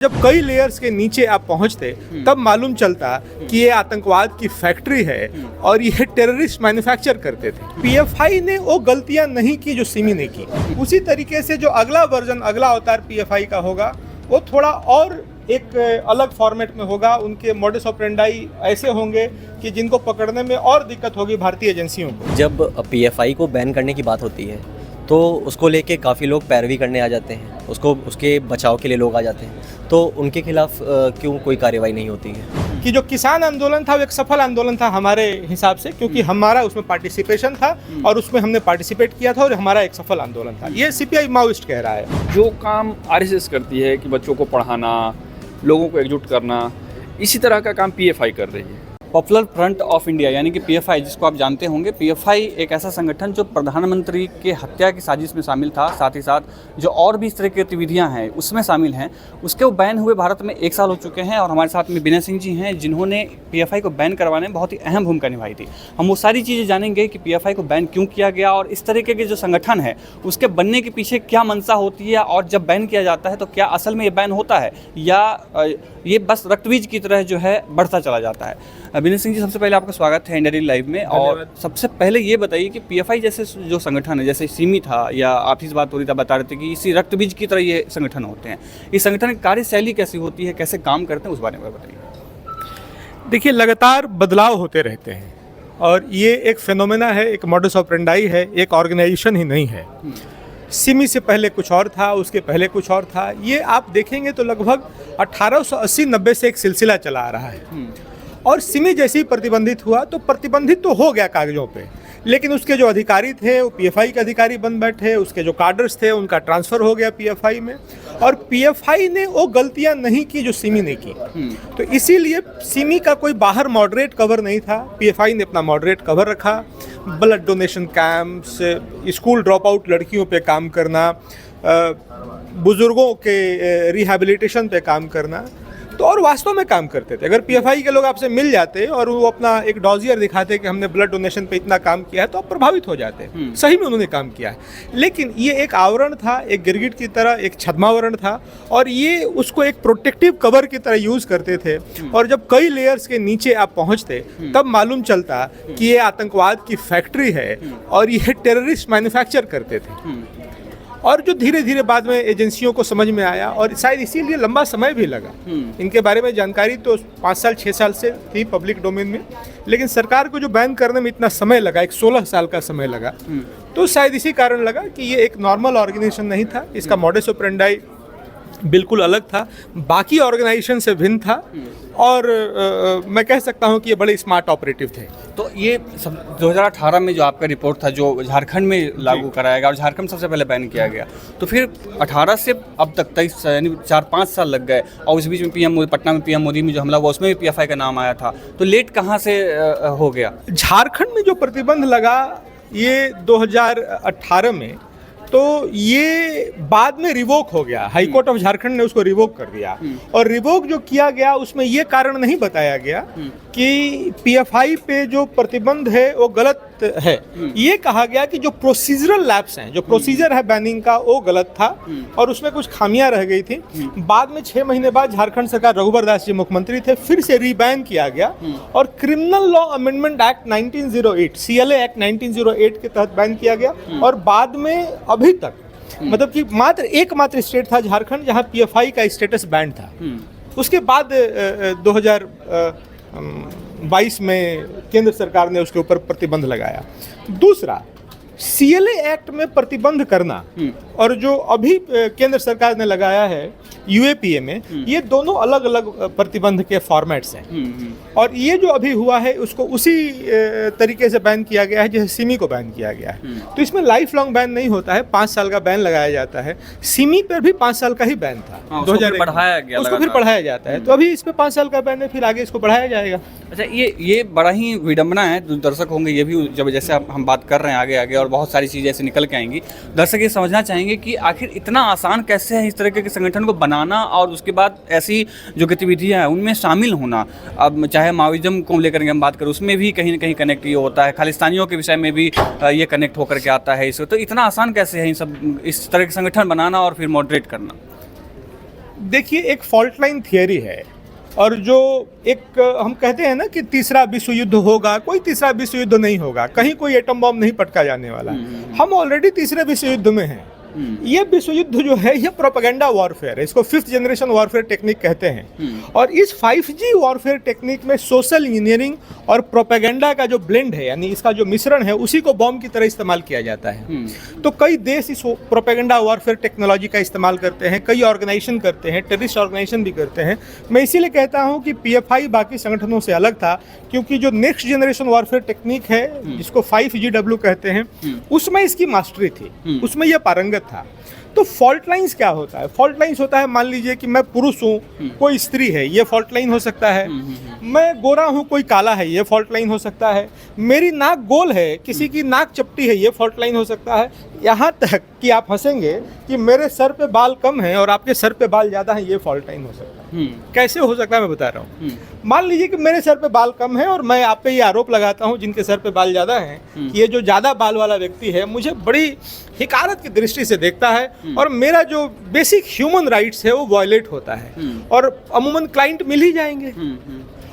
जब कई लेयर्स के नीचे आप पहुंचते तब मालूम चलता कि ये आतंकवाद की फैक्ट्री है और ये टेररिस्ट मैन्युफैक्चर करते थे। पीएफआई ने वो गलतियां नहीं की जो सिमी ने की। उसी तरीके से जो अगला वर्जन, अगला अवतार पीएफआई का होगा वो थोड़ा और एक अलग फॉर्मेट में होगा। उनके मॉडस ऑपरेंडाई ऐसे होंगे कि जिनको पकड़ने में और दिक्कत होगी भारतीय एजेंसियों को। जब पीएफआई को बैन करने की बात होती है तो उसको लेके काफ़ी लोग पैरवी करने आ जाते हैं, उसके बचाव के लिए लोग आ जाते हैं, तो उनके खिलाफ क्यों कोई कार्रवाई नहीं होती है? कि जो किसान आंदोलन था वो एक सफल आंदोलन था हमारे हिसाब से, क्योंकि हमारा उसमें पार्टिसिपेशन था और उसमें हमने पार्टिसिपेट किया था और हमारा एक सफल आंदोलन था। ये सीपीआई माओइस्ट कह रहा है। जो काम आरएसएस करती है कि बच्चों को पढ़ाना, लोगों को एकजुट करना, इसी तरह का काम पीएफआई कर रही है। पॉपुलर फ्रंट ऑफ इंडिया यानी कि पीएफआई, जिसको आप जानते होंगे, पीएफआई एक ऐसा संगठन जो प्रधानमंत्री के हत्या की साजिश में शामिल था, साथ ही साथ जो और भी इस तरह की गतिविधियां हैं उसमें शामिल हैं। उसके वो बैन हुए भारत में 1 साल हो चुके हैं और हमारे साथ में विनय सिंह जी हैं जिन्होंने पीएफआई को बैन करवाने में बहुत ही अहम भूमिका निभाई थी। हम वो सारी चीज़ें जानेंगे कि पीएफआई को बैन क्यों किया गया और इस तरीके के जो संगठन है उसके बनने के पीछे क्या मंशा होती है, और जब बैन किया जाता है तो क्या असल में ये बैन होता है या ये बस रक्तबीज की तरह जो है बढ़ता चला जाता है। विनय सिंह जी, सबसे पहले आपका स्वागत है इंडिया डेली लाइव में। और सबसे पहले ये बताइए कि पीएफआई जैसे जो संगठन है, जैसे सिमी था या आप इस बात हो रही था, बता रहे थे कि इसी रक्तबीज की तरह ये संगठन होते हैं, इस संगठन की कार्यशैली कैसी होती है, कैसे काम करते हैं, उस बारे में बताइए। देखिए, लगातार बदलाव होते रहते हैं और ये एक फिनोमेना है, एक मॉडस ऑपरेंडाई है, एक ऑर्गेनाइजेशन ही नहीं है। सिमी से पहले कुछ और था, उसके पहले कुछ और था। ये आप देखेंगे तो लगभग 1880-90 से एक सिलसिला चला आ रहा है। और सिमी जैसे ही प्रतिबंधित हुआ तो प्रतिबंधित तो हो गया कागजों पे, लेकिन उसके जो अधिकारी थे वो पीएफआई के अधिकारी बन बैठे, उसके जो कार्डर्स थे उनका ट्रांसफ़र हो गया पीएफआई में, और पीएफआई ने वो गलतियां नहीं की जो सिमी ने की। तो इसीलिए सिमी का कोई बाहर मॉडरेट कवर नहीं था, पीएफआई ने अपना मॉडरेट कवर रखा। Blood donation camps, school drop out लड़कियों पे काम करना, बुजुर्गों के रिहैबिलिटेशन पे काम करना, तो और वास्तव में काम करते थे। अगर पीएफआई के लोग आपसे मिल जाते और वो अपना एक डॉजियर दिखाते कि हमने ब्लड डोनेशन पे इतना काम किया है, तो आप प्रभावित हो जाते। सही में उन्होंने काम किया है, लेकिन ये एक आवरण था, एक गिरगिट की तरह, एक छद्मावरण था, और ये उसको एक प्रोटेक्टिव कवर की तरह यूज़ करते थे। और जब कई लेयर्स के नीचे आप पहुँचते तब मालूम चलता कि ये आतंकवाद की फैक्ट्री है और ये टेररिस्ट मैन्युफैक्चर करते थे। और जो धीरे धीरे बाद में एजेंसियों को समझ में आया, और शायद इसीलिए लंबा समय भी लगा। इनके बारे में जानकारी तो 5 साल 6 साल से थी पब्लिक डोमेन में, लेकिन सरकार को जो बैन करने में इतना समय लगा, एक 16 साल का समय लगा, तो शायद इसी कारण लगा कि ये एक नॉर्मल ऑर्गेनाइजेशन नहीं था। इसका मॉडस ऑपरेंडाई बिल्कुल अलग था, बाकी ऑर्गेनाइजेशन से भिन्न था, और मैं कह सकता हूं कि ये बड़े स्मार्ट ऑपरेटिव थे। तो ये सब 2018 में जो आपका रिपोर्ट था जो झारखंड में लागू कराया गया और झारखंड सबसे पहले बैन किया गया, तो फिर 18 से अब तक 23 यानी 4-5 साल लग गए, और उस बीच में पटना में पीएम मोदी में जो हमला हुआ उसमें भी पीएफआई का नाम आया था, तो लेट कहाँ से हो गया? झारखंड में जो प्रतिबंध लगा ये 2018 में, तो ये बाद में रिवोक हो गया। हाई कोर्ट ऑफ झारखंड ने उसको रिवोक कर दिया, और रिवोक जो किया गया उसमें ये कारण नहीं बताया गया कि पीएफआई पे जो प्रतिबंध है वो गलत है। ये कहा गया कि जो प्रोसीजरल लैप्स हैं, जो प्रोसीजर है बैनिंग का, वो गलत था और उसमें कुछ खामियां रह गई थी। बाद में 6 महीने बाद झारखंड सरकार, रघुवर दास जी मुख्यमंत्री थे, फिर से रीबैन किया गया और criminal law amendment act 1908, CLA act 1908 के तहत बैन किया गया। और बाद में अभी तक मतलब कि मात्र एकमात्र स्टेट था झारखंड जहां पीएफआई का स्टेटस बैंड था। उसके बाद 2022 में केंद्र सरकार ने उसके ऊपर प्रतिबंध लगाया। दूसरा, सीएलए एक्ट में प्रतिबंध करना और जो अभी केंद्र सरकार ने लगाया है यूएपीए में, ये दोनों अलग अलग प्रतिबंध के फॉर्मेट्स हैं। और ये जो अभी हुआ है उसको उसी तरीके से बैन किया गया है जैसे सिमी को बैन किया गया है। तो इसमें लाइफ लॉन्ग बैन नहीं होता है, 5 साल का बैन लगाया जाता है। सिमी पर भी 5 साल का ही बैन था, 2001 बढ़ाया गया, उसको फिर बढ़ाया जाता है। तो अभी इस पे 5 साल का बैन है, फिर आगे इसको बढ़ाया जाएगा। अच्छा, ये बड़ा ही विडंबना है। दर्शक होंगे ये भी, जब जैसे हम बात कर रहे हैं आगे आगे और बहुत सारी चीज़ें ऐसे निकल के आएंगी, दर्शक ये समझना चाहेंगे कि आखिर इतना आसान कैसे है इस तरह के संगठन को बनाना और उसके बाद ऐसी जो गतिविधियाँ हैं उनमें शामिल होना। अब चाहे माओइज्म को लेकर हम बात करें, उसमें भी कहीं ना कहीं कनेक्ट ये होता है, खालिस्तानियों के विषय में भी ये कनेक्ट होकर के आता है इसको। तो इतना आसान कैसे है इन सब इस तरह के संगठन बनाना और फिर मॉडरेट करना? देखिए, एक फॉल्ट लाइन थियरी है, और जो एक हम कहते हैं ना कि तीसरा विश्व युद्ध होगा, कोई तीसरा विश्व युद्ध नहीं होगा, कहीं कोई एटम बम नहीं पटका जाने वाला। हम ऑलरेडी तीसरे विश्व युद्ध में हैं। ये विश्व युद्ध जो है, ये प्रोपेगेंडा वॉरफेयर है, इसको 5th जनरेशन वॉरफेयर टेक्निक कहते हैं। और इस 5G वॉरफेयर टेक्निक में सोशल इंजीनियरिंग और प्रोपेगेंडा का जो ब्लेंड है, यानी इसका जो मिश्रण है, उसी को बॉम्ब की तरह इस्तेमाल किया जाता है। तो कई देश इस प्रोपेगेंडा वॉरफेयर टेक्नोलॉजी का इस्तेमाल करते हैं, कई ऑर्गेनाइजेशन करते हैं, टेररिस्ट ऑर्गेनाइजेशन भी करते हैं। मैं इसीलिए कहता हूँ कि PFI बाकी संगठनों से अलग था, क्योंकि जो नेक्स्ट जनरेशन वॉरफेयर टेक्निक है, जिसको 5GW कहते हैं, उसमें इसकी मास्टरी थी, उसमें यह पारंगत था। तो फॉल्ट लाइंस क्या होता है? फॉल्ट लाइंस होता है, मान लीजिए कि मैं पुरुष हूँ, कोई स्त्री है, ये फॉल्ट लाइन हो सकता है। मैं गोरा हूँ, कोई काला है, ये फॉल्ट लाइन हो सकता है। मेरी नाक गोल है, किसी की नाक चपटी है, ये फॉल्ट लाइन हो सकता है। यहाँ तक कि आप हंसेंगे कि मेरे सर पे बाल कम हैं और आपके सर पे बाल ज़्यादा हैं, ये फॉल्ट लाइन हो सकता है। कैसे हो सकता है, मैं बता रहा हूँ। मान लीजिए कि मेरे सर पे बाल कम है और मैं आप पे ये आरोप लगाता हूँ, जिनके सर पे बाल ज़्यादा हैं, कि ये जो ज़्यादा बाल वाला व्यक्ति है मुझे बड़ी हिकारत की दृष्टि से देखता है, और मेरा जो बेसिक ह्यूमन राइट्स है वो वायलेट होता है, और अमूमन क्लाइंट मिल ही जाएंगे।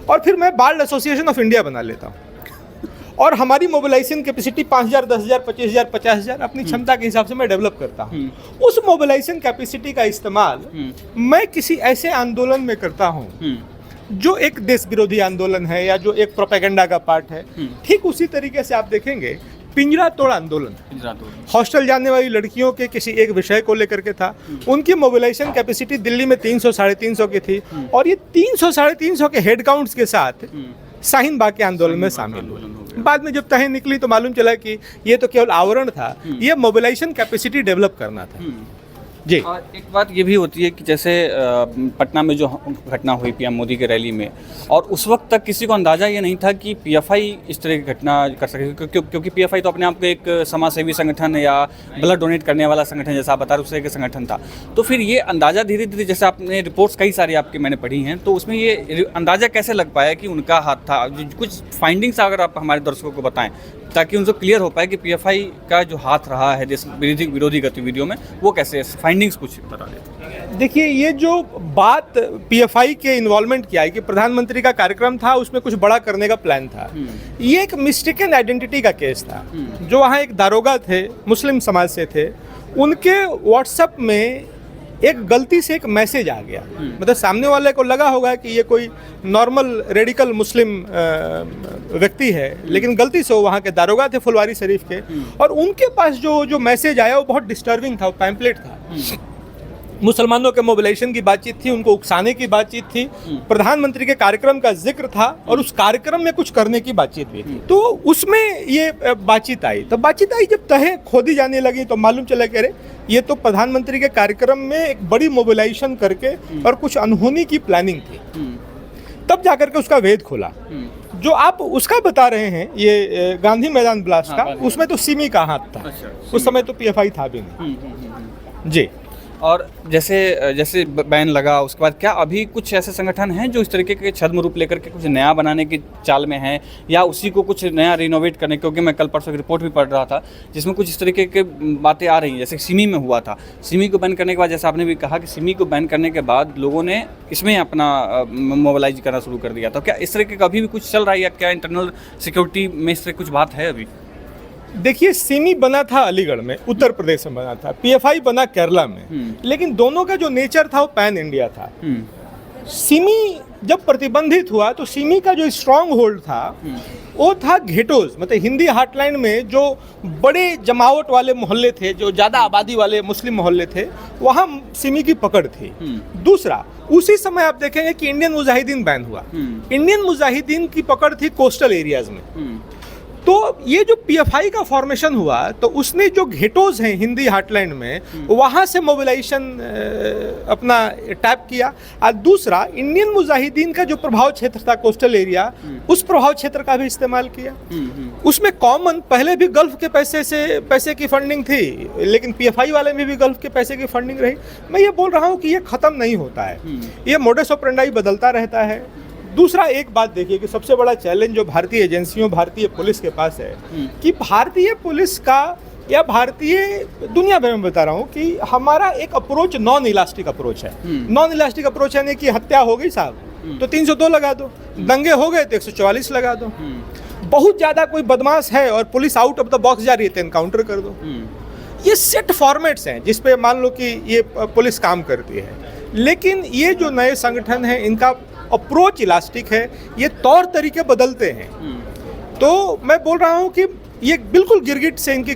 और फिर मैं बाल एसोसिएशन ऑफ इंडिया बना लेता हूँ, और हमारी मोबिलाइजेशन कैपेसिटी 5,000, 10,000, 25,000, 50,000 अपनी क्षमता के हिसाब से मैं डेवलप करता हूँ। उस मोबिलाइजेशन कैपेसिटी का इस्तेमाल मैं किसी ऐसे आंदोलन में करता हूँ जो एक देश विरोधी आंदोलन है, या जो एक प्रोपेगेंडा का पार्ट है। ठीक उसी तरीके से आप देखेंगे पिंजरा तोड़ आंदोलन, हॉस्टल जाने वाली लड़कियों के किसी एक विषय को लेकर के था। उनकी मोबिलाइजेशन कैपेसिटी दिल्ली में 300, 350 की थी, और ये 300, 350 के हेड काउंट्स के साथ शाहीन बाग के आंदोलन में शामिल हुए। बाद में जब तहें निकली तो मालूम चला कि ये तो केवल आवरण था, ये मोबिलाइजेशन कैपेसिटी डेवलप करना था। जी। और एक बात ये भी होती है कि जैसे पटना में जो घटना हुई PM मोदी के रैली में, और उस वक्त तक किसी को अंदाज़ा ये नहीं था कि PFI इस तरह की घटना कर सके, क्योंकि PFI तो अपने आप को एक समाज सेवी संगठन या ब्लड डोनेट करने वाला संगठन, जैसा आप बता रहे, उस तरह के संगठन था। तो फिर ये अंदाज़ा धीरे धीरे, जैसे आपने रिपोर्ट्स कई सारी आपकी मैंने पढ़ी हैं, तो उसमें ये अंदाज़ा कैसे लग पाया कि उनका हाथ था? कुछ फाइंडिंग्स अगर आप हमारे दर्शकों को बताएं, ताकि उनको क्लियर हो पाए कि PFI का जो हाथ रहा है देश विरोधी गतिविधियों में, वो कैसे, फाइंडिंग्स कुछ बता दें। देखिए, ये जो बात PFI के इन्वॉल्वमेंट की आई कि प्रधानमंत्री का कार्यक्रम था, उसमें कुछ बड़ा करने का प्लान था, ये एक मिस्टेकन आइडेंटिटी का केस था। जो वहाँ एक दारोगा थे, मुस्लिम समाज से थे, उनके व्हाट्सएप में एक गलती से एक मैसेज आ गया। मतलब सामने वाले को लगा होगा कि ये कोई नॉर्मल रेडिकल मुस्लिम व्यक्ति है, लेकिन गलती से वो वहाँ के दारोगा थे फुलवारी शरीफ के, और उनके पास जो मैसेज आया वो बहुत डिस्टर्बिंग था, वो पैम्पलेट था। मुसलमानों के मोबिलाइजेशन की बातचीत थी, उनको उकसाने की बातचीत थी, प्रधानमंत्री के कार्यक्रम का जिक्र था, और उस कार्यक्रम में कुछ करने की बातचीत भी थी। तो उसमें ये बातचीत आई, जब तहें खोदी जाने लगी तो मालूम चला कि अरे ये तो प्रधानमंत्री के कार्यक्रम में एक बड़ी मोबिलाइजेशन करके और कुछ अनहोनी की प्लानिंग थी। तब जाकर के उसका भेद खुला। जो आप उसका बता रहे हैं, ये गांधी मैदान ब्लास्ट का, उसमें तो सिमी का हाथ था। उस समय तो PFI था भी नहीं। जी। और जैसे बैन लगा, उसके बाद क्या अभी कुछ ऐसे संगठन हैं जो इस तरीके के छद्म रूप लेकर के कुछ नया बनाने की चाल में हैं, या उसी को कुछ नया रिनोवेट करने? क्योंकि मैं कल परसों की रिपोर्ट भी पढ़ रहा था जिसमें कुछ इस तरीके के बातें आ रही हैं, जैसे सिमी में हुआ था। सिमी को बैन करने के बाद, जैसे आपने भी कहा कि सिमी को बैन करने के बाद लोगों ने इसमें अपना मोबिलाइज करना शुरू कर दिया। तो क्या इस तरीके का अभी भी कुछ चल रहा है, या क्या इंटरनल सिक्योरिटी में इस तरह कुछ बात है अभी? देखिए, सिमी बना था अलीगढ़ में, उत्तर प्रदेश में बना था, PFI बना केरला में, लेकिन दोनों का जो नेचर था वो पैन इंडिया था। सिमी जब प्रतिबंधित हुआ तो सिमी का जो स्ट्रॉन्ग होल्ड था वो था घेटोज, मतलब हिंदी हार्टलैंड में जो बड़े जमावट वाले मोहल्ले थे, जो ज़्यादा आबादी वाले मुस्लिम मोहल्ले थे, वहाँ सिमी की पकड़ थी। दूसरा, उसी समय आप देखेंगे कि इंडियन मुजाहिदीन बैन हुआ। इंडियन मुजाहिदीन की पकड़ थी कोस्टल एरियाज में। तो ये जो PFI का फॉर्मेशन हुआ, तो उसने जो घेटोज हैं हिंदी हार्टलैंड में, वहाँ से मोबिलाइजेशन अपना टैप किया। और दूसरा, इंडियन मुजाहिदीन का जो प्रभाव क्षेत्र था कोस्टल एरिया, उस प्रभाव क्षेत्र का भी इस्तेमाल किया। उसमें कॉमन पहले भी गल्फ के पैसे की फंडिंग थी, लेकिन PFI वाले में भी गल्फ के पैसे की फंडिंग रही। मैं ये बोल रहा हूँ कि ये ख़त्म नहीं होता है, ये मोडस ऑपरेंडाई बदलता रहता है। दूसरा, एक बात देखिए कि सबसे बड़ा चैलेंज जो भारतीय एजेंसियों, भारतीय पुलिस के पास है, कि भारतीय पुलिस का या भारतीय, दुनिया भर में बता रहा हूँ कि हमारा एक अप्रोच नॉन इलास्टिक अप्रोच है। नॉन इलास्टिक अप्रोच यानी कि हत्या हो गई साहब तो 302 लगा दो, दंगे हो गए तो 144 लगा दो, बहुत ज़्यादा कोई बदमाश है और police out of the box जा रही है तो एनकाउंटर कर दो। ये सेट फॉर्मेट्स हैं जिस पे मान लो कि ये पुलिस काम करती है। लेकिन ये जो नए संगठन हैं इनका अप्रोच इलास्टिक है, ये तौर तरीके बदलते हैं। तो मैं बोल रहा हूँ कि ये बिल्कुल गिरगिट से इनकी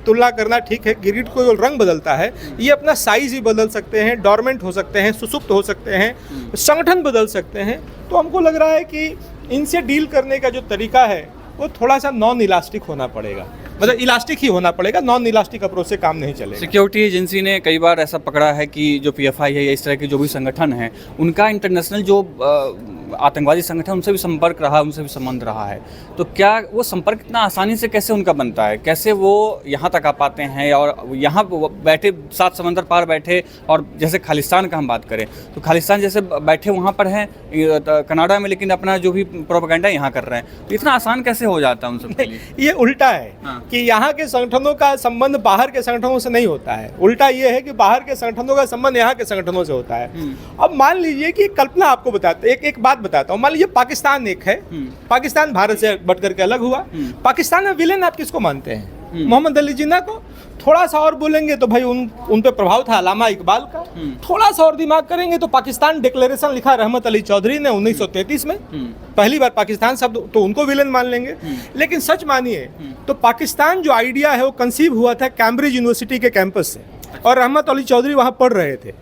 तुलना करना ठीक है। गिरगिट को रंग बदलता है, ये अपना साइज ही बदल सकते हैं, डोरमेंट हो सकते हैं, सुसुप्त हो सकते हैं, संगठन बदल सकते हैं। तो हमको लग रहा है कि इनसे डील करने का जो तरीका है वो थोड़ा सा नॉन इलास्टिक होना पड़ेगा, मतलब इलास्टिक ही होना पड़ेगा, नॉन इलास्टिक अप्रोच से काम नहीं चलेगा। सिक्योरिटी एजेंसी ने कई बार ऐसा पकड़ा है कि जो पीएफआई है या इस तरह के जो भी संगठन है उनका इंटरनेशनल जो आतंकवादी संगठन उनसे भी संपर्क रहा, उनसे भी संबंध रहा है। तो क्या वो संपर्क इतना आसानी से कैसे उनका बनता है, कैसे वो यहाँ तक आ पाते हैं और यहाँ बैठे 7 समंदर पार बैठे, और जैसे खालिस्तान का हम बात करें तो खालिस्तान जैसे बैठे वहाँ पर हैं कनाडा में, लेकिन अपना जो भी प्रोपेगेंडा यहाँ कर रहे हैं, तो इतना आसान कैसे हो जाता है उन सब के लिए? ये उल्टा है कि यहाँ के संगठनों का संबंध बाहर के संगठनों से नहीं होता है, उल्टा ये है कि बाहर के संगठनों का संबंध यहाँ के संगठनों से होता है। अब मान लीजिए कि कल्पना आपको बताते, एक बात बताता हूँ। मान लीजिए पाकिस्तान एक है, पाकिस्तान भारत से बढ़ करके अलग हुआ। पाकिस्तान में विलेन आप किसको मानते हैं? मोहम्मद अली जिन्ना को। थोड़ा सा और बोलेंगे तो भाई उन पे प्रभाव था अल्लामा इकबाल का। थोड़ा सा और दिमाग करेंगे तो पाकिस्तान डिक्लेरेशन लिखा रहमत अली चौधरी ने 1933 में, पहली बार पाकिस्तान शब्द, तो उनको विलेन मान लेंगे। लेकिन सच मानिए तो पाकिस्तान जो आइडिया है वो कंसीव हुआ था कैम्ब्रिज यूनिवर्सिटी के कैंपस से, और रहमत अली चौधरी वहाँ पढ़ रहे थे।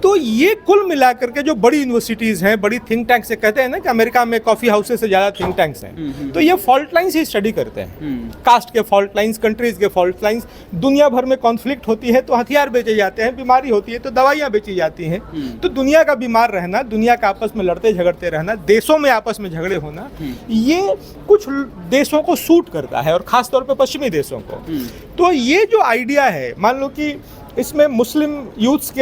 तो ये कुल मिलाकर के जो बड़ी यूनिवर्सिटीज़ हैं, बड़ी थिंक टैंक्स से, कहते हैं ना कि अमेरिका में कॉफ़ी हाउसेस से ज़्यादा थिंक टैंक्स हैं, तो ये फॉल्ट लाइन्स ही स्टडी करते हैं। कास्ट के फॉल्ट लाइन्स, कंट्रीज़ के फॉल्ट लाइन्स। दुनिया भर में कॉन्फ्लिक्ट होती है तो हथियार बेचे जाते हैं, बीमारी होती है तो दवाइयाँ बेची जाती हैं। तो दुनिया का बीमार रहना, दुनिया का आपस में लड़ते झगड़ते रहना, देशों में आपस में झगड़े होना, ये कुछ देशों को सूट करता है, और ख़ास तौर पर पश्चिमी देशों को। तो ये जो आइडिया है, मान लो कि इसमें मुस्लिम यूथ्स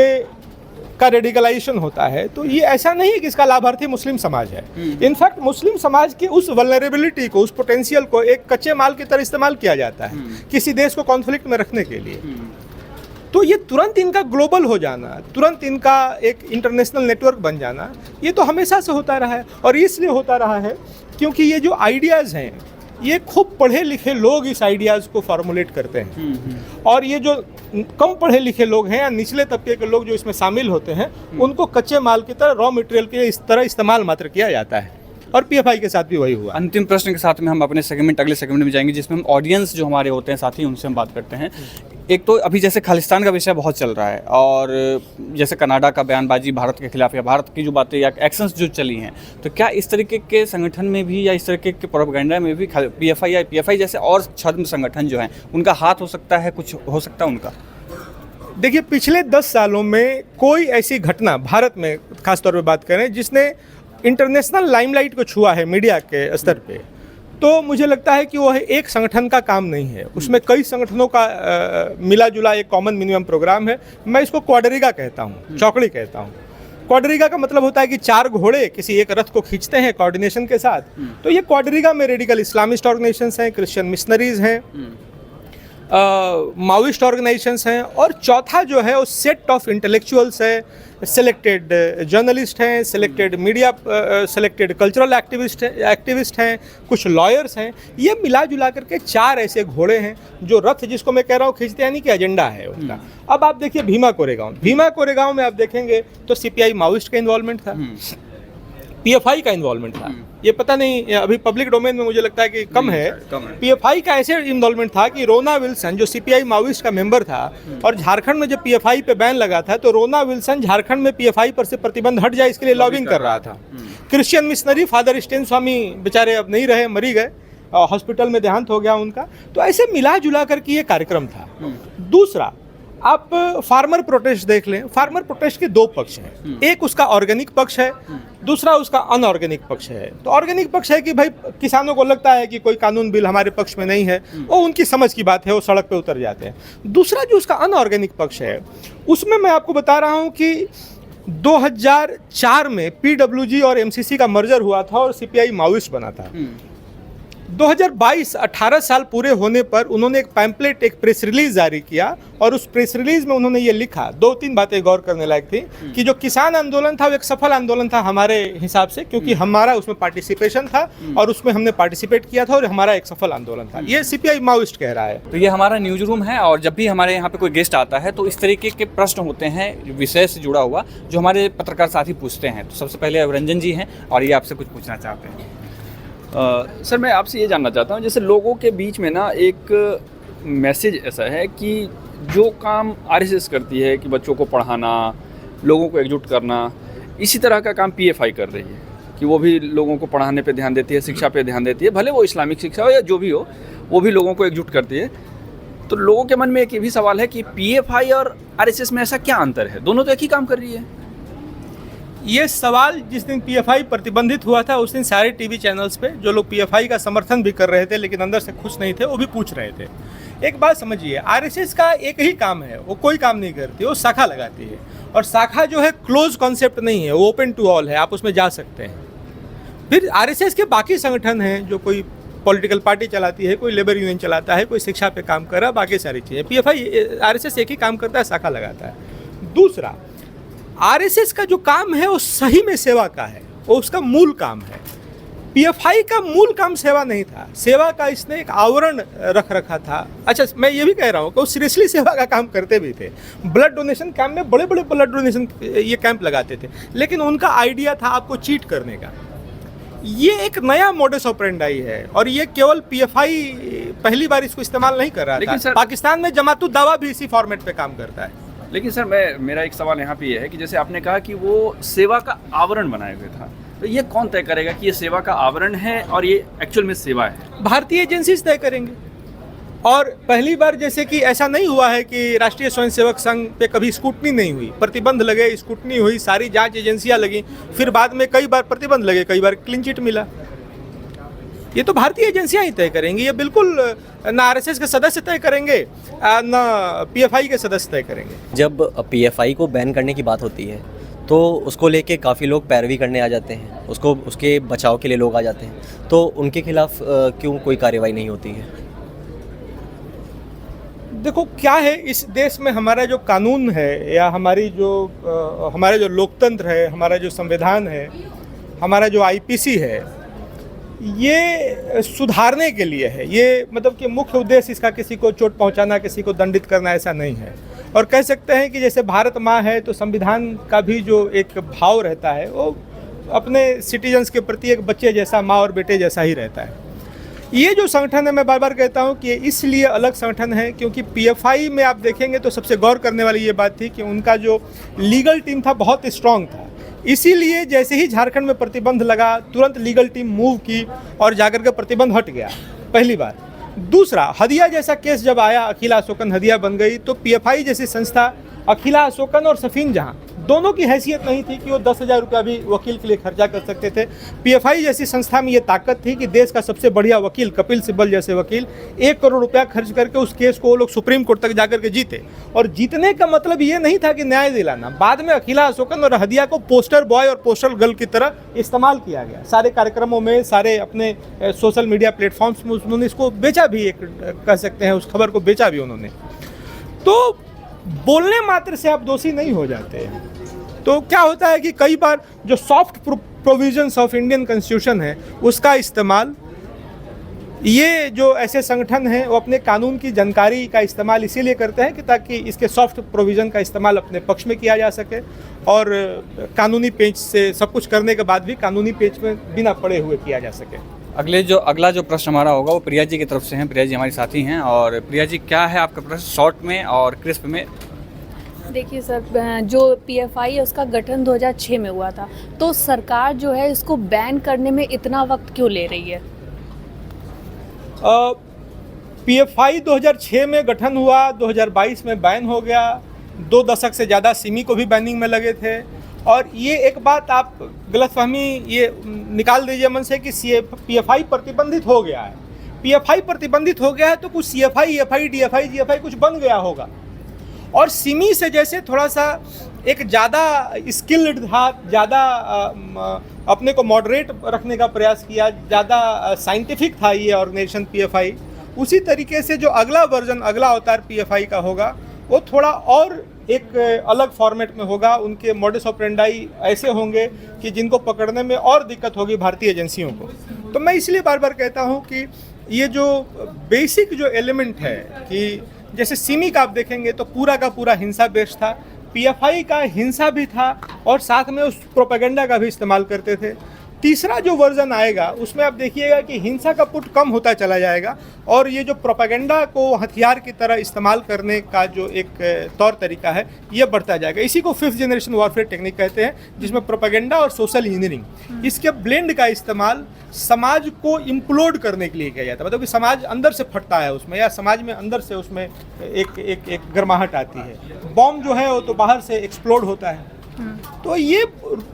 का रेडिकलाइजेशन होता है, तो ये ऐसा नहीं है कि इसका लाभार्थी मुस्लिम समाज है। इनफैक्ट मुस्लिम समाज की उस वल्नरेबिलिटी को, उस पोटेंशियल को एक कच्चे माल की तरह इस्तेमाल किया जाता है किसी देश को कॉन्फ्लिक्ट में रखने के लिए। तो ये तुरंत इनका ग्लोबल हो जाना, तुरंत इनका एक इंटरनेशनल नेटवर्क बन जाना, ये तो हमेशा से होता रहा है। और इसलिए होता रहा है क्योंकि ये जो आइडियाज़ हैं, ये खूब पढ़े लिखे लोग इस आइडियाज़ को फॉर्मुलेट करते हैं, और ये जो कम पढ़े लिखे लोग हैं या निचले तबके के लोग जो इसमें शामिल होते हैं, उनको कच्चे माल की तरह, रॉ मटेरियल के इस तरह इस्तेमाल मात्र किया जाता है। और पीएफआई के साथ भी वही हुआ। अंतिम प्रश्न के साथ में हम अपने अगले सेगमेंट में जाएंगे, जिसमें हम ऑडियंस जो हमारे होते हैं साथी, उनसे हम बात करते हैं। एक तो अभी जैसे खालिस्तान का विषय बहुत चल रहा है, और जैसे कनाडा का बयानबाजी भारत के खिलाफ या भारत की जो बातें या एक्शंस जो चली हैं, तो क्या इस तरीके के संगठन में भी या इस तरीके के प्रोपेगेंडा में भी पीएफआई या पीएफआई जैसे और छद्म संगठन जो हैं उनका हाथ हो सकता है, कुछ हो सकता है उनका? देखिए, पिछले 10 सालों में कोई ऐसी घटना भारत में खासतौर पर बात करें जिसने इंटरनेशनल लाइमलाइट को छुआ है मीडिया के स्तर पे, तो मुझे लगता है कि वो एक संगठन का काम नहीं है। उसमें कई संगठनों का मिला जुला एक कॉमन मिनिमम प्रोग्राम है। मैं इसको क्वाड्रिगा कहता हूँ, चौकड़ी कहता हूँ। क्वाड्रिगा का मतलब होता है कि 4 घोड़े किसी एक रथ को खींचते हैं कोऑर्डिनेशन के साथ। तो ये क्वाड्रिगा में रेडिकल इस्लामिस्ट ऑर्गेनाइजेशंस हैं, क्रिश्चियन मिशनरीज हैं, माओइस्ट ऑर्गेनाइजेशंस हैं, और चौथा जो है वो सेट ऑफ इंटेलेक्चुअल्स है, सेलेक्टेड जर्नलिस्ट हैं, selected media, selected cultural activist हैं, कुछ लॉयर्स हैं। ये मिला जुला करके 4 ऐसे घोड़े हैं जो रथ, जिसको मैं कह रहा हूँ खींचते, यानी कि एजेंडा है उनका। अब आप देखिए भीमा कोरेगांव में आप देखेंगे तो सीपीआई माओइस्ट का इन्वॉल्वमेंट था, पीएफआई का इन्वॉल्वमेंट था। ये पता नहीं, अभी पब्लिक डोमेन में मुझे लगता है कि कम है। पीएफआई का ऐसे इन्वॉल्वमेंट था कि रोना विल्सन जो सीपीआई माओइस्ट का मेंबर था, और झारखंड में जब पीएफआई पे बैन लगा था तो रोना विल्सन झारखंड में पीएफआई पर से प्रतिबंध हट जाए इसके लिए लॉबिंग कर रहा था। क्रिश्चियन मिशनरी फादर स्टेन स्वामी बेचारे अब नहीं रहे, मरी गए, हॉस्पिटल में देहांत हो गया उनका। तो ऐसे मिला जुला करके ये कार्यक्रम था। दूसरा, आप फार्मर प्रोटेस्ट देख लें। फार्मर प्रोटेस्ट के 2 पक्ष हैं, एक उसका ऑर्गेनिक पक्ष है, दूसरा उसका अनऑर्गेनिक पक्ष है। तो ऑर्गेनिक पक्ष है कि भाई किसानों को लगता है कि कोई कानून बिल हमारे पक्ष में नहीं है, वो उनकी समझ की बात है, वो सड़क पे उतर जाते हैं। दूसरा जो उसका अनऑर्गेनिक पक्ष है, उसमें मैं आपको बता रहा हूँ कि 2004 में पीडब्ल्यूजी और एमसीसी का मर्जर हुआ था और सीपीआई माओइस्ट बना था। 2022 18 साल पूरे होने पर उन्होंने एक पैम्पलेट, एक प्रेस रिलीज जारी किया और उस प्रेस रिलीज में उन्होंने ये लिखा, 2-3 बातें गौर करने लायक थी कि जो किसान आंदोलन था वो एक सफल आंदोलन था हमारे हिसाब से, क्योंकि हमारा उसमें पार्टिसिपेशन था और उसमें हमने पार्टिसिपेट किया था और हमारा एक सफल आंदोलन था। ये सीपीआई माओइस्ट कह रहा है। तो ये हमारा न्यूज रूम है और जब भी हमारे यहाँ पे कोई गेस्ट आता है तो इस तरीके के प्रश्न होते हैं विषय से जुड़ा हुआ जो हमारे पत्रकार साथी पूछते हैं। तो सबसे पहले रंजन जी हैं और ये आपसे कुछ पूछना चाहते हैं। सर मैं आपसे ये जानना चाहता हूँ, जैसे लोगों के बीच में ना एक मैसेज ऐसा है कि जो काम आरएसएस करती है कि बच्चों को पढ़ाना, लोगों को एकजुट करना, इसी तरह का काम पीएफआई कर रही है कि वो भी लोगों को पढ़ाने पे ध्यान देती है, शिक्षा पे ध्यान देती है, भले वो इस्लामिक शिक्षा हो या जो भी हो, वो भी लोगों को एकजुट करती है। तो लोगों के मन में एक ये भी सवाल है कि पीएफआई और आरएसएस में ऐसा क्या अंतर है? दोनों तो एक ही काम कर रही है। ये सवाल जिस दिन पीएफआई प्रतिबंधित हुआ था उस दिन सारे टीवी चैनल्स पे जो लोग पीएफआई का समर्थन भी कर रहे थे लेकिन अंदर से खुश नहीं थे, वो भी पूछ रहे थे। एक बात समझिए, आरएसएस का एक ही काम है, वो कोई काम नहीं करती, वो शाखा लगाती है और शाखा जो है क्लोज कॉन्सेप्ट नहीं है, वो ओपन टू ऑल है, आप उसमें जा सकते हैं। फिर आरएसएस के बाकी संगठन हैं, जो कोई पॉलिटिकल पार्टी चलाती है, कोई लेबर यूनियन चलाता है, कोई शिक्षा पे काम कर रहा है, बाकी सारी चीज़ें। पीएफआई आरएसएस एक ही काम करता है, शाखा लगाता है। दूसरा, आरएसएस का जो काम है वो सही में सेवा का है, वो उसका मूल काम है। पीएफआई का मूल काम सेवा नहीं था, सेवा का इसने एक आवरण रख रखा था। अच्छा, मैं ये भी कह रहा हूँ कि वो सीरियसली सेवा का काम करते भी थे। ब्लड डोनेशन कैंप में बड़े बड़े ब्लड डोनेशन ये कैंप लगाते थे, लेकिन उनका आइडिया था आपको चीट करने का। ये एक नया मोडस ऑपरेंडाई है और ये केवल पीएफआई पहली बार इसको इस्तेमाल नहीं कर रहा था। पाकिस्तान में जमातुद दावा भी इसी फॉर्मेट पे काम करता है। लेकिन सर मेरा एक सवाल यहाँ पे ये है कि जैसे आपने कहा कि वो सेवा का आवरण बनाए हुए था, तो ये कौन तय करेगा कि ये सेवा का आवरण है और ये एक्चुअल में सेवा है? भारतीय एजेंसीज तय करेंगे। और पहली बार जैसे कि ऐसा नहीं हुआ है कि राष्ट्रीय स्वयंसेवक संघ पे कभी स्कूटनी नहीं हुई, प्रतिबंध लगे, स्कूटनी हुई, सारी जांच एजेंसियां लगी, फिर बाद में कई बार प्रतिबंध लगे, कई बार क्लीन चिट मिला। ये तो भारतीय एजेंसियां ही तय करेंगी, ये बिल्कुल ना आरएसएस के सदस्य तय करेंगे ना पीएफआई के सदस्य तय करेंगे। जब पीएफआई को बैन करने की बात होती है तो उसको लेके काफ़ी लोग पैरवी करने आ जाते हैं, उसको उसके बचाव के लिए लोग आ जाते हैं, तो उनके खिलाफ क्यों कोई कार्रवाई नहीं होती है? देखो क्या है, इस देश में हमारा जो कानून है या हमारा जो लोकतंत्र है, हमारा जो संविधान है, हमारा जो आईपीसी है, ये सुधारने के लिए है। ये मतलब कि मुख्य उद्देश्य इसका किसी को चोट पहुंचाना, किसी को दंडित करना, ऐसा नहीं है। और कह सकते हैं कि जैसे भारत माँ है तो संविधान का भी जो एक भाव रहता है वो अपने सिटीजन्स के प्रति एक बच्चे जैसा, माँ और बेटे जैसा ही रहता है। ये जो संगठन है, मैं बार बार कहता हूँ कि इसलिए अलग संगठन है क्योंकि पीएफआई में आप देखेंगे तो सबसे गौर करने वाली ये बात थी कि उनका जो लीगल टीम था बहुत स्ट्रांग था। इसीलिए जैसे ही झारखंड में प्रतिबंध लगा तुरंत लीगल टीम मूव की और जाकर के प्रतिबंध हट गया, पहली बार। दूसरा, हदिया जैसा केस जब आया, अखिला अशोकन हदिया बन गई, तो पीएफआई जैसी संस्था, अखिला अशोकन और सफीन जहां, दोनों की हैसियत नहीं थी कि वो 10,000 रुपया भी वकील के लिए खर्चा कर सकते थे। पीएफआई जैसी संस्था में ये ताकत थी कि देश का सबसे बढ़िया वकील कपिल सिब्बल जैसे वकील 1 करोड़ रुपया खर्च करके उस केस को वो लोग सुप्रीम कोर्ट तक जाकर के जीते। और जीतने का मतलब ये नहीं था कि न्याय दिलाना, बाद में अखिला अशोकन और हदिया को पोस्टर बॉय और पोस्टर गर्ल की तरह इस्तेमाल किया गया। सारे कार्यक्रमों में, सारे अपने सोशल मीडिया प्लेटफॉर्म्स में उन्होंने इसको बेचा भी, एक कह सकते हैं उस खबर को बेचा भी उन्होंने। तो बोलने मात्र से आप दोषी नहीं हो जाते हैं। तो क्या होता है कि कई बार जो soft provisions of Indian constitution है उसका इस्तेमाल, ये जो ऐसे संगठन हैं वो अपने कानून की जानकारी का इस्तेमाल इसीलिए करते हैं कि ताकि इसके सॉफ्ट प्रोविज़न का इस्तेमाल अपने पक्ष में किया जा सके और कानूनी पेच से सब कुछ करने के बाद भी कानूनी पेच में बिना पड़े हुए किया जा सके। अगला जो प्रश्न हमारा होगा वो प्रिया जी की तरफ से है। प्रिया जी हमारी साथी हैं। और प्रिया जी, क्या है आपका प्रश्न शॉर्ट में और क्रिस्प में? देखिए सर, जो पीएफआई है उसका गठन 2006 में हुआ था, तो सरकार जो है इसको बैन करने में इतना वक्त क्यों ले रही है? पीएफआई 2006 में गठन हुआ, 2022 में बैन हो गया। 2 दशक से ज़्यादा सिमी को भी बैनिंग में लगे थे। और ये एक बात आप गलतफहमी ये निकाल दीजिए मन से कि पीएफआई प्रतिबंधित हो गया है। पीएफआई प्रतिबंधित हो गया है तो कुछ सीएफआई, एफआई, डीएफआई, जीएफआई कुछ बन गया होगा। और सिमी से जैसे थोड़ा सा एक ज़्यादा स्किल्ड था, ज़्यादा अपने को मॉडरेट रखने का प्रयास किया, ज़्यादा साइंटिफिक था ये ऑर्गेनाइजेशन पीएफआई, उसी तरीके से जो अगला वर्जन, अगला अवतार पीएफआई का होगा वो थोड़ा और एक अलग फॉर्मेट में होगा। उनके मॉडस ऑपरेंडाई ऐसे होंगे कि जिनको पकड़ने में और दिक्कत होगी भारतीय एजेंसियों को। तो मैं इसलिए बार बार कहता हूँ कि ये जो बेसिक जो एलिमेंट है कि जैसे सिमी का आप देखेंगे तो पूरा का पूरा हिंसा बेस्ड था, पीएफआई का हिंसा भी था और साथ में उस प्रोपेगेंडा का भी इस्तेमाल करते थे। तीसरा जो वर्जन आएगा उसमें आप देखिएगा कि हिंसा का पुट कम होता चला जाएगा और ये जो प्रोपेगेंडा को हथियार की तरह इस्तेमाल करने का जो एक तौर तरीका है ये बढ़ता जाएगा। इसी को 5th जनरेशन वॉरफेयर टेक्निक कहते हैं, जिसमें प्रोपेगेंडा और सोशल इंजीनियरिंग इसके ब्लेंड का इस्तेमाल समाज को इम्प्लोड करने के लिए किया जाता है। मतलब कि समाज अंदर से फटता है उसमें, या समाज में अंदर से उसमें एक गर्माहट आती है। बॉम्ब जो है वो तो बाहर से एक्सप्लोड होता है। तो ये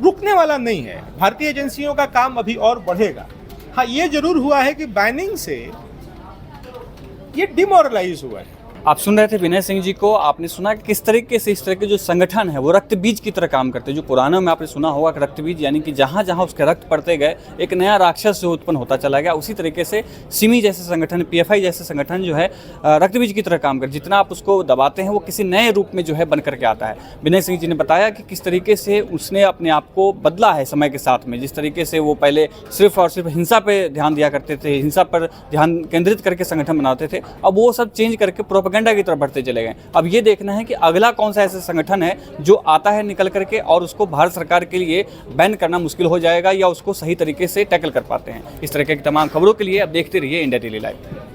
रुकने वाला नहीं है, भारतीय एजेंसियों का काम अभी और बढ़ेगा। हाँ, ये जरूर हुआ है कि बैनिंग से ये डिमोरलाइज हुआ है। आप सुन रहे थे विनय सिंह जी को। आपने सुना कि किस तरीके से इस तरह के जो संगठन है वो रक्त बीज की तरह काम करते हैं। जो पुराना में आपने सुना होगा कि रक्त बीज यानी कि जहाँ जहाँ उसके रक्त पड़ते गए एक नया राक्षस जो उत्पन्न होता चला गया, उसी तरीके से सिमी जैसे संगठन, पीएफआई जैसे संगठन जो है रक्त बीज की तरह काम कर, जितना आप उसको दबाते हैं वो किसी नए रूप में जो है बन करके आता है। विनय सिंह जी ने बताया कि किस तरीके से उसने अपने आप को बदला है समय के साथ में। जिस तरीके से वो पहले सिर्फ और सिर्फ हिंसा पर ध्यान दिया करते थे, हिंसा पर ध्यान केंद्रित करके संगठन बनाते थे, अब वो सब चेंज करके प्रोपेगेंडा की तरफ बढ़ते चले गए। अब ये देखना है कि अगला कौन सा ऐसा संगठन है जो आता है निकल करके और उसको भारत सरकार के लिए बैन करना मुश्किल हो जाएगा या उसको सही तरीके से टैकल कर पाते हैं। इस तरह की तमाम खबरों के लिए अब देखते रहिए इंडिया डेली लाइव।